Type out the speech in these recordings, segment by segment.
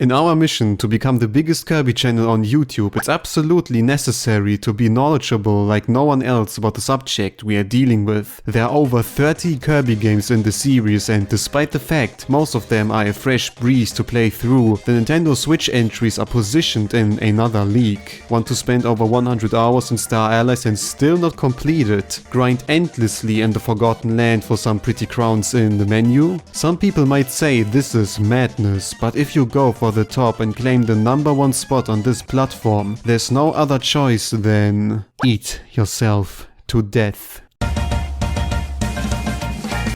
In our mission to become the biggest Kirby channel on YouTube, it's absolutely necessary to be knowledgeable like no one else about the subject we are dealing with. There are over 30 Kirby games in the series, and despite the fact most of them are a fresh breeze to play through, the Nintendo Switch entries are positioned in another league. Want to spend over 100 hours in Star Allies and still not complete it? Grind endlessly in the Forgotten Land for some pretty crowns in the menu? Some people might say this is madness, but if you go for the top and claim the #1 spot on this platform, there's no other choice than eat yourself to death.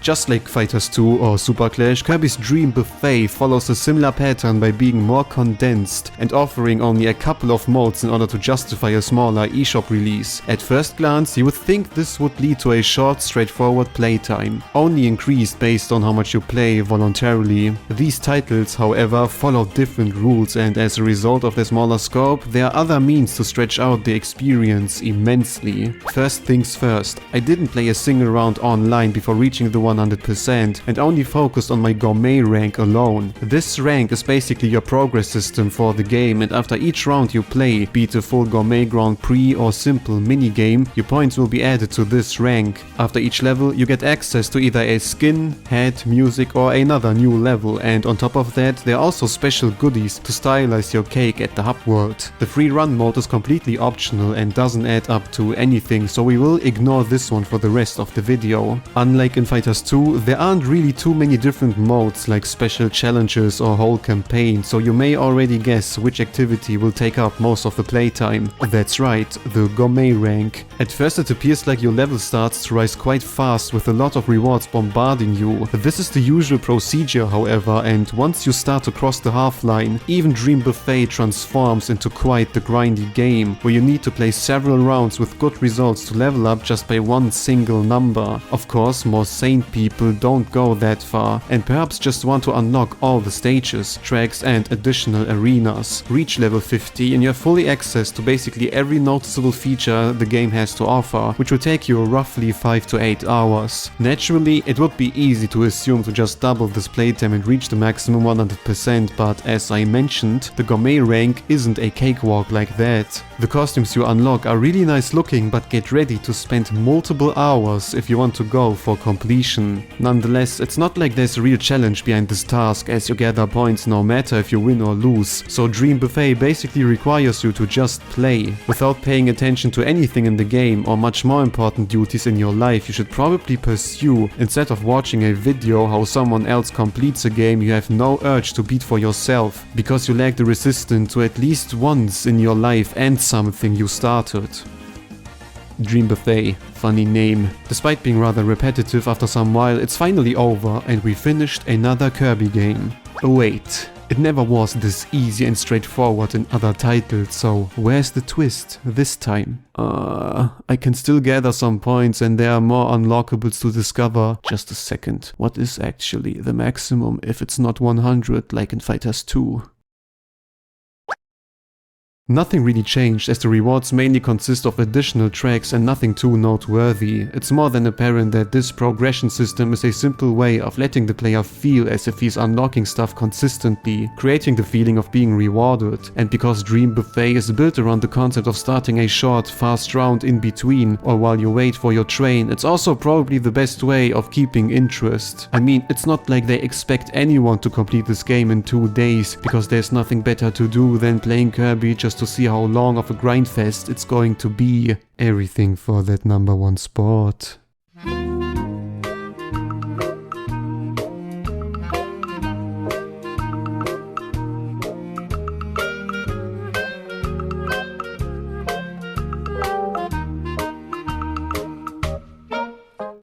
Just like Fighters 2 or Super Clash, Kirby's Dream Buffet follows a similar pattern by being more condensed and offering only a couple of modes in order to justify a smaller eShop release. At first glance, you would think this would lead to a short, straightforward playtime, only increased based on how much you play voluntarily. These titles, however, follow different rules, and as a result of their smaller scope, there are other means to stretch out the experience immensely. First things first, I didn't play a single round online before reaching the 100% and only focused on my gourmet rank alone. This rank is basically your progress system for the game, and after each round you play, be it a full gourmet Grand Prix or simple minigame, your points will be added to this rank. After each level you get access to either a skin, head, music or another new level, and on top of that there are also special goodies to stylize your cake at the hub world. The free run mode is completely optional and doesn't add up to anything, so we will ignore this one for the rest of the video. Unlike in Fighters 2, there aren't really too many different modes like special challenges or whole campaign, so you may already guess which activity will take up most of the playtime. That's right, the gourmet rank. At first it appears like your level starts to rise quite fast with a lot of rewards bombarding you. This is the usual procedure, however, and once you start to cross the half line, even Dream Buffet transforms into quite the grindy game, where you need to play several rounds with good results to level up just by one single number. Of course, more sane people don't go that far and perhaps just want to unlock all the stages, tracks and additional arenas. Reach level 50 and you have fully access to basically every noticeable feature the game has to offer, which will take you roughly 5 to 8 hours. Naturally, it would be easy to assume to just double this playtime and reach the maximum 100%, but as I mentioned, the gourmet rank isn't a cakewalk like that. The costumes you unlock are really nice looking, but get ready to spend multiple hours if you want to go for completion. Nonetheless, it's not like there's a real challenge behind this task, as you gather points no matter if you win or lose, so Dream Buffet basically requires you to just play. Without paying attention to anything in the game or much more important duties in your life you should probably pursue, instead of watching a video how someone else completes a game you have no urge to beat for yourself, because you lack the resistance to at least once in your life end something you started. Dream Buffet, funny name. Despite being rather repetitive after some while, it's finally over and we finished another Kirby game. Oh wait, it never was this easy and straightforward in other titles, so where's the twist this time? I can still gather some points and there are more unlockables to discover. Just a second, what is actually the maximum if it's not 100 like in Fighters 2? Nothing really changed, as the rewards mainly consist of additional tracks and nothing too noteworthy. It's more than apparent that this progression system is a simple way of letting the player feel as if he's unlocking stuff consistently, creating the feeling of being rewarded. And because Dream Buffet is built around the concept of starting a short, fast round in between or while you wait for your train, it's also probably the best way of keeping interest. I mean, it's not like they expect anyone to complete this game in 2 days, because there's nothing better to do than playing Kirby just to see how long of a grindfest it's going to be. Everything for that #1 spot.